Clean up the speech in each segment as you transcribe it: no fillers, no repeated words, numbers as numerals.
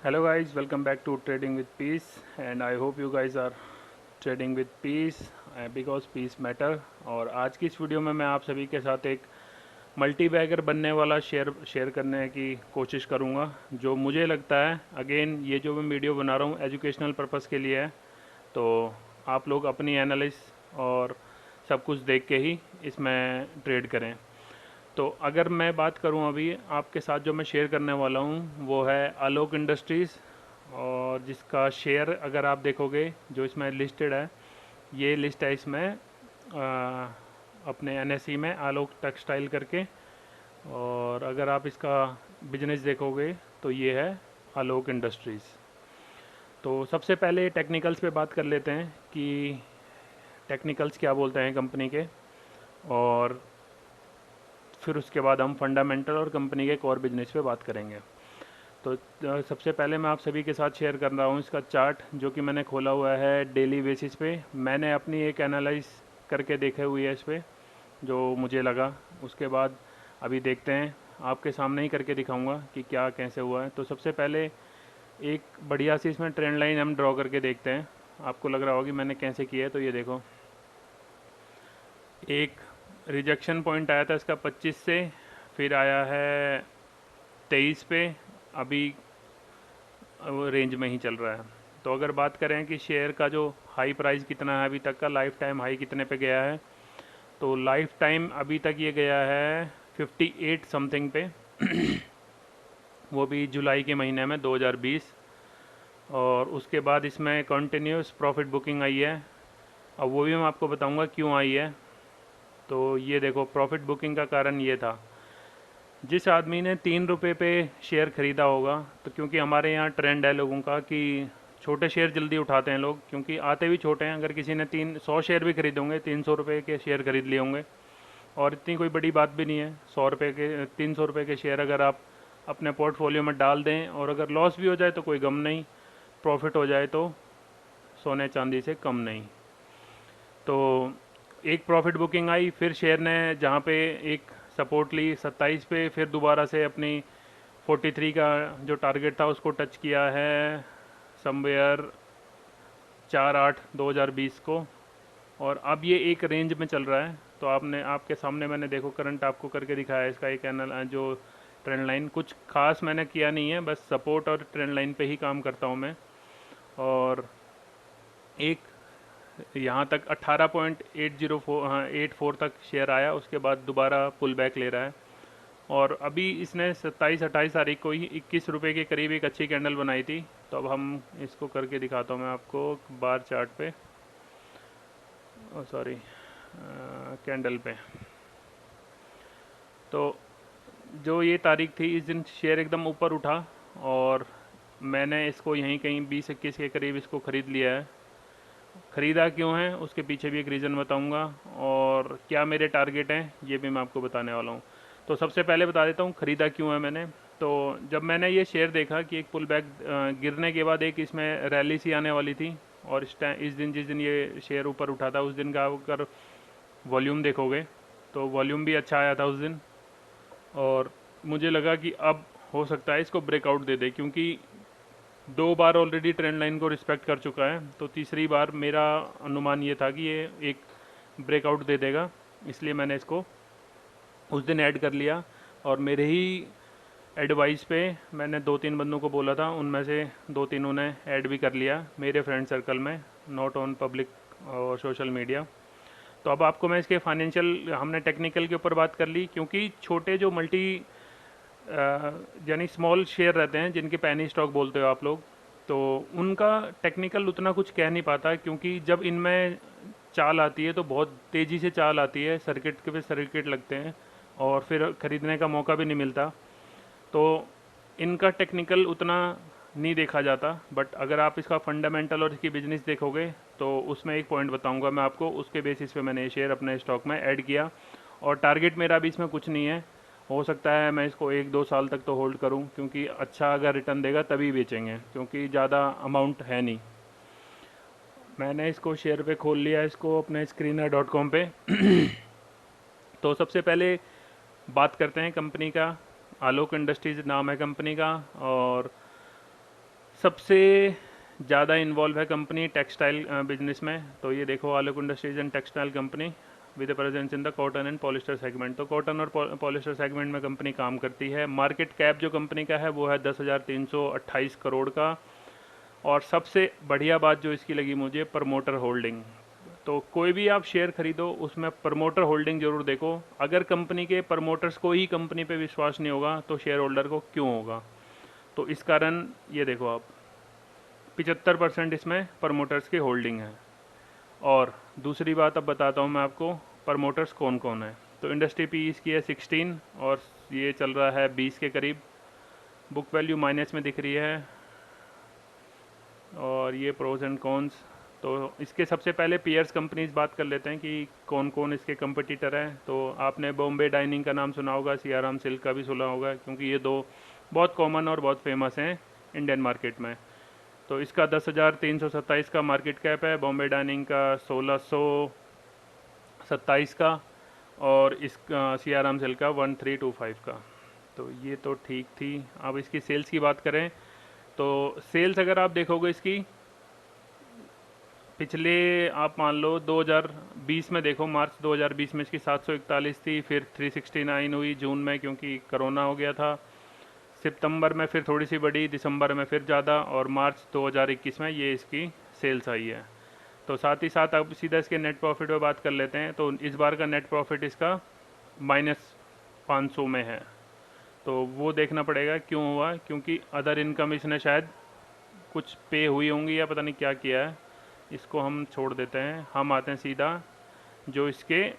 Hello guys, welcome back to Trading with Peace and I hope you guys are trading with peace because peace matter। और आज की इस video में मैं आप सभी के साथ एक मल्टी बैगर बनने वाला शेयर करने की कोशिश करूंगा जो मुझे लगता है। अगेन ये जो मैं वीडियो बना रहा हूँ एजुकेशनल पर्पस के लिए है, तो आप लोग अपनी एनालिस और सब कुछ देख के ही इसमें ट्रेड करें। तो अगर मैं बात करूं अभी आपके साथ जो मैं शेयर करने वाला हूं वो है आलोक इंडस्ट्रीज़, और जिसका शेयर अगर आप देखोगे जो इसमें लिस्टेड है, ये लिस्ट है इसमें अपने एनएसई में आलोक टेक्सटाइल करके। और अगर आप इसका बिजनेस देखोगे तो ये है आलोक इंडस्ट्रीज़। तो सबसे पहले टेक्निकल्स पे बात कर लेते हैं कि टेक्निकल्स क्या बोलते हैं कंपनी के, और फिर उसके बाद हम फंडामेंटल और कंपनी के कोर बिजनेस पे बात करेंगे। तो सबसे पहले मैं आप सभी के साथ शेयर कर रहा हूँ इसका चार्ट जो कि मैंने खोला हुआ है डेली बेसिस पे। मैंने अपनी एक एनालाइज करके देखे हुई है इस पर जो मुझे लगा, उसके बाद अभी देखते हैं, आपके सामने ही करके दिखाऊंगा कि क्या कैसे हुआ है। तो सबसे पहले एक बढ़िया सी इसमें ट्रेंड लाइन हम ड्रॉ करके देखते हैं। आपको लग रहा होगा कि मैंने कैसे किया है, तो ये देखो, एक रिजेक्शन पॉइंट आया था इसका 25 से, फिर आया है 23 पे, अभी वो रेंज में ही चल रहा है। तो अगर बात करें कि शेयर का जो हाई प्राइस कितना है अभी तक का, लाइफ टाइम हाई कितने पे गया है, तो लाइफ टाइम अभी तक ये गया है 58 समथिंग पे वो भी जुलाई के महीने में 2020। और उसके बाद इसमें कंटिन्यूस प्रॉफिट बुकिंग आई है। अब वो भी मैं आपको बताऊंगा क्यों आई है। तो ये देखो, प्रॉफिट बुकिंग का कारण ये था, जिस आदमी ने 3 रुपये पे शेयर ख़रीदा होगा, तो क्योंकि हमारे यहाँ ट्रेंड है लोगों का कि छोटे शेयर जल्दी उठाते हैं लोग, क्योंकि आते भी छोटे हैं। अगर किसी ने 100 शेयर भी खरीदे होंगे, 300 रुपये के शेयर खरीद लिए होंगे, और इतनी कोई बड़ी बात भी नहीं है। 100 रुपये के 300 रुपये के शेयर अगर आप अपने पोर्टफोलियो में डाल दें, और अगर लॉस भी हो जाए तो कोई गम नहीं, प्रॉफिट हो जाए तो सोने चांदी से कम नहीं। तो एक प्रॉफिट बुकिंग आई, फिर शेयर ने जहाँ पे एक सपोर्ट ली 27 पे, फिर दोबारा से अपनी 43 का जो टारगेट था उसको टच किया है समवेयर 4/8/2020 को, और अब ये एक रेंज में चल रहा है। तो आपने आपके सामने मैंने देखो करंट आपको करके दिखाया है इसका एक एनल जो ट्रेंड लाइन। कुछ खास मैंने किया नहीं है, बस सपोर्ट और ट्रेंड लाइन पे ही काम करता हूँ मैं। और एक यहाँ तक 18.804 हाँ 84 तक शेयर आया, उसके बाद दोबारा पुल बैक ले रहा है। और अभी इसने 27-28 तारीख को ही 21 रुपये के करीब एक अच्छी कैंडल बनाई थी। तो अब हम इसको करके दिखाता हूँ मैं आपको बार चार्ट पे, सॉरी कैंडल पे। तो जो ये तारीख थी, इस दिन शेयर एकदम ऊपर उठा, और मैंने इसको यहीं कहीं 20-21 के करीब इसको ख़रीद लिया है। ख़रीदा क्यों है उसके पीछे भी एक रीज़न बताऊंगा, और क्या मेरे टारगेट हैं ये भी मैं आपको बताने वाला हूँ। तो सबसे पहले बता देता हूँ ख़रीदा क्यों है मैंने। तो जब मैंने ये शेयर देखा कि एक पुल बैक गिरने के बाद एक इसमें रैली सी आने वाली थी, और इस दिन जिस दिन ये शेयर ऊपर उठा था उस दिन का अगर वॉल्यूम देखोगे तो वॉल्यूम भी अच्छा आया था उस दिन, और मुझे लगा कि अब हो सकता है इसको ब्रेकआउट दे दे, क्योंकि 2 बार ऑलरेडी ट्रेंड लाइन को रिस्पेक्ट कर चुका है। तो तीसरी बार मेरा अनुमान ये था कि ये एक ब्रेकआउट दे देगा, इसलिए मैंने इसको उस दिन ऐड कर लिया। और मेरे ही एडवाइस पे मैंने 2-3 बंदों को बोला था, उनमें से 2-3 ने ऐड भी कर लिया मेरे फ्रेंड सर्कल में, नॉट ऑन पब्लिक और सोशल मीडिया। तो अब आपको मैं इसके फाइनेंशियल, हमने टेक्निकल के ऊपर बात कर ली, क्योंकि छोटे जो मल्टी यानी स्मॉल शेयर रहते हैं जिनके पैनी स्टॉक बोलते हो आप लोग, तो उनका टेक्निकल उतना कुछ कह नहीं पाता, क्योंकि जब इनमें चाल आती है तो बहुत तेज़ी से चाल आती है, सर्किट के पे सर्किट लगते हैं, और फिर ख़रीदने का मौका भी नहीं मिलता। तो इनका टेक्निकल उतना नहीं देखा जाता। बट अगर आप इसका फंडामेंटल और इसकी बिजनेस देखोगे तो उसमें एक पॉइंट बताऊंगा मैं आपको, उसके बेसिस पे मैंने ये शेयर अपने स्टॉक में ऐड किया। और टारगेट मेरा भी इसमें कुछ नहीं है, हो सकता है मैं इसको 1-2 साल तक तो होल्ड करूं, क्योंकि अच्छा अगर रिटर्न देगा तभी बेचेंगे, क्योंकि ज़्यादा अमाउंट है नहीं। मैंने इसको शेयर पे खोल लिया इसको अपने screener.com पे तो सबसे पहले बात करते हैं कंपनी का। आलोक इंडस्ट्रीज नाम है कंपनी का, और सबसे ज़्यादा इन्वॉल्व है कंपनी टेक्सटाइल बिजनेस में। तो ये देखो, Alok industries and textile company with presence in the cotton and polyester segment. तो कॉटन और पॉलिस्टर सेगमेंट में कंपनी काम करती है। मार्केट कैप जो कंपनी का है वो है 10,328 करोड़ का। और सबसे बढ़िया बात जो इसकी लगी मुझे, प्रमोटर होल्डिंग। तो कोई भी आप शेयर खरीदो उसमें प्रमोटर होल्डिंग जरूर देखो। अगर कंपनी के प्रमोटर्स को ही कंपनी पे विश्वास नहीं होगा तो शेयर होल्डर को क्यों होगा। तो इस कारण ये देखो आप, 75% इसमें प्रमोटर्स की होल्डिंग है। और दूसरी बात अब बताता हूँ मैं आपको, प्रमोटर्स कौन कौन है। तो इंडस्ट्री पी इसकी है 16 और ये चल रहा है 20 के करीब। बुक वैल्यू माइनस में दिख रही है। और ये प्रोज एंड कॉन्स। तो इसके सबसे पहले पीयर्स कंपनीज बात कर लेते हैं कि कौन कौन इसके कंपटीटर हैं। तो आपने बॉम्बे डाइनिंग का नाम सुना होगा, सियाराम सिल्क का भी सुना होगा, क्योंकि ये दो बहुत कॉमन और बहुत फेमस हैं इंडियन मार्केट में। तो इसका 10,327 का मार्केट कैप है, बॉम्बे डाइनिंग का 1627 का, और इसका सियाराम सिल्क का 1325 का। तो ये तो ठीक थी। अब इसकी सेल्स की बात करें तो सेल्स अगर आप देखोगे इसकी, पिछले आप मान लो 2020 में देखो, मार्च 2020 में इसकी 741 थी, फिर 369 हुई जून में क्योंकि कोरोना हो गया था, सितंबर में फिर थोड़ी सी बढ़ी, दिसंबर में फिर ज़्यादा, और मार्च 2021 में ये इसकी सेल्स आई है। तो साथ ही साथ अब सीधा इसके नेट प्रॉफिट पे बात कर लेते हैं। तो इस बार का नेट प्रॉफिट इसका -500 में है। तो वो देखना पड़ेगा क्यों हुआ, क्योंकि अदर इनकम इसने शायद कुछ पे हुई होंगी या पता नहीं क्या किया है। इसको हम छोड़ देते हैं, हम आते हैं सीधा जो इसके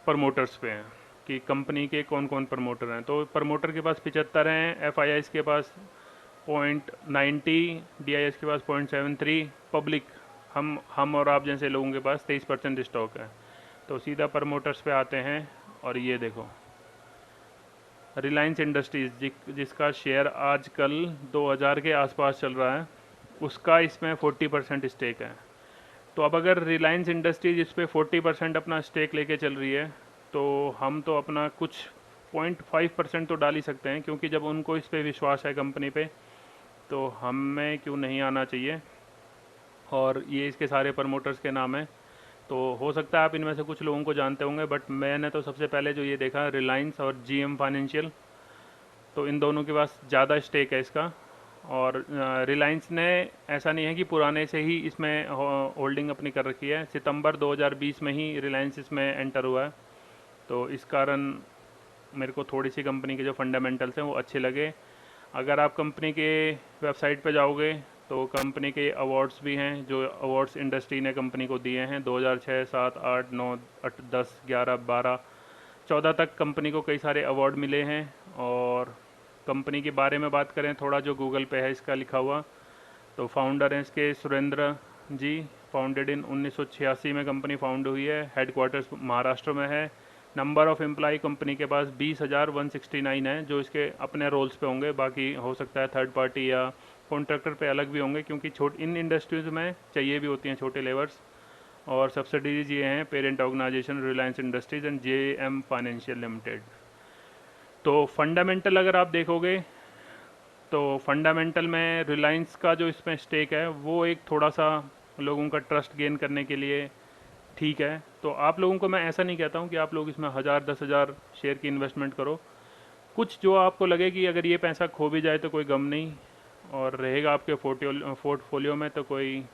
प्रमोटर्स पे हैं कि कंपनी के कौन कौन प्रमोटर हैं। तो प्रमोटर के पास 75 हैं, एफ के पास 0.90, DIS के पास 0.73, पब्लिक हम और आप जैसे लोगों के पास 23% स्टॉक है। तो सीधा प्रमोटर्स पे आते हैं। और ये देखो, रिलायंस इंडस्ट्रीज जिसका शेयर आजकल 2000 के आसपास चल रहा है, उसका इसमें 40% स्टेक है। तो अब अगर रिलायंस इंडस्ट्रीज इस पर 40% अपना स्टेक लेके चल रही है, तो हम तो अपना कुछ 0.5% तो डाल ही सकते हैं, क्योंकि जब उनको इस पर विश्वास है कंपनी पे, तो हमें क्यों नहीं आना चाहिए। और ये इसके सारे प्रमोटर्स के नाम हैं। तो हो सकता है आप इनमें से कुछ लोगों को जानते होंगे, बट मैंने तो सबसे पहले जो ये देखा, रिलायंस और GM फाइनेंशियल, तो इन दोनों के पास ज़्यादा स्टेक है इसका। और रिलायंस ने ऐसा नहीं है कि पुराने से ही इसमें होल्डिंग अपनी कर रखी है, सितंबर 2020 में ही रिलायंस इसमें एंटर हुआ है। तो इस कारण मेरे को थोड़ी सी कंपनी के जो फंडामेंटल्स हैं वो अच्छे लगे। अगर आप कंपनी के वेबसाइट पे जाओगे तो कंपनी के अवार्ड्स भी हैं, जो अवार्ड्स इंडस्ट्री ने कंपनी को दिए हैं 2006, 7, 8, 9, 10, 11, 12, 14 तक कंपनी को कई सारे अवार्ड मिले हैं। और कंपनी के बारे में बात करें थोड़ा, जो गूगल पे है इसका लिखा हुआ, तो फाउंडर हैं इसके सुरेंद्र जी। फाउंडेड इन 1986 में कंपनी फाउंड हुई है। हेडक्वार्टर्स महाराष्ट्र में है। नंबर ऑफ एम्प्लॉय कंपनी के पास 20,169 है, जो इसके अपने रोल्स पे होंगे। बाकी हो सकता है थर्ड पार्टी या कॉन्ट्रैक्टर पे अलग भी होंगे, क्योंकि इन इंडस्ट्रीज़ में चाहिए भी होती हैं छोटे लेबर्स। और सब्सिडीज ये हैं parent organisation Reliance Industries and JM Financial Limited. तो फंडामेंटल अगर आप देखोगे तो फंडामेंटल में रिलायंस का जो इसमें स्टेक है वो एक थोड़ा सा लोगों का ट्रस्ट गेन करने के लिए ठीक है। तो आप लोगों को मैं ऐसा नहीं कहता हूँ कि आप लोग इसमें 1000 10,000 शेयर की इन्वेस्टमेंट करो। कुछ जो आपको लगे कि अगर ये पैसा खो भी जाए तो कोई गम नहीं, और रहेगा आपके पोर्टफोलियो में, तो कोई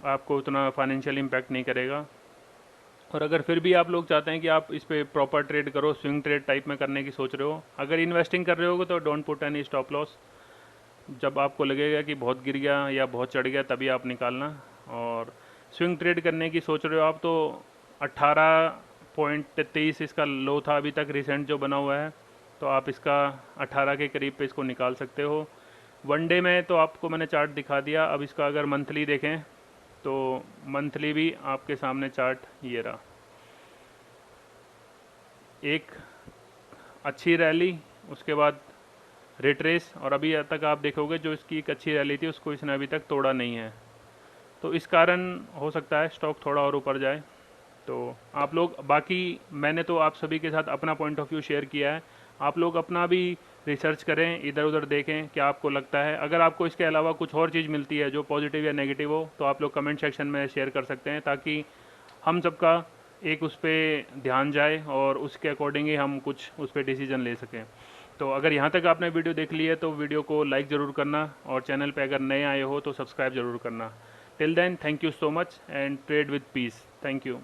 आपको उतना फाइनेंशियल इम्पैक्ट नहीं करेगा। और अगर फिर भी आप लोग चाहते हैं कि आप इस पर प्रॉपर ट्रेड करो, स्विंग ट्रेड टाइप में करने की सोच रहे हो, अगर इन्वेस्टिंग कर रहे हो तो don't put any stop loss. जब आपको लगेगा कि बहुत गिर गया या बहुत चढ़ गया तभी आप निकालना। और स्विंग ट्रेड करने की सोच रहे हो आप, तो 18.23 इसका लो था अभी तक रिसेंट जो बना हुआ है, तो आप इसका 18 के करीब पे इसको निकाल सकते हो। वनडे में तो आपको मैंने चार्ट दिखा दिया। अब इसका अगर मंथली देखें तो मंथली भी आपके सामने चार्ट ये रहा, एक अच्छी रैली, उसके बाद रिट्रेस, और अभी तक आप देखोगे जो इसकी एक अच्छी रैली थी उसको इसने अभी तक तोड़ा नहीं है। तो इस कारण हो सकता है स्टॉक थोड़ा और ऊपर जाए। तो आप लोग, बाकी मैंने तो आप सभी के साथ अपना पॉइंट ऑफ व्यू शेयर किया है, आप लोग अपना भी रिसर्च करें, इधर उधर देखें क्या आपको लगता है। अगर आपको इसके अलावा कुछ और चीज़ मिलती है जो पॉजिटिव या नेगेटिव हो तो आप लोग कमेंट सेक्शन में शेयर कर सकते हैं, ताकि हम सबका एक उस पर ध्यान जाए और उसके अकॉर्डिंग ही हम कुछ उस पर डिसीजन ले सकें। तो अगर यहाँ तक आपने वीडियो देख ली है तो वीडियो को लाइक ज़रूर करना, और चैनल पे अगर नए आए हो तो सब्सक्राइब ज़रूर करना। Till then, thank you so much and trade with peace. Thank you.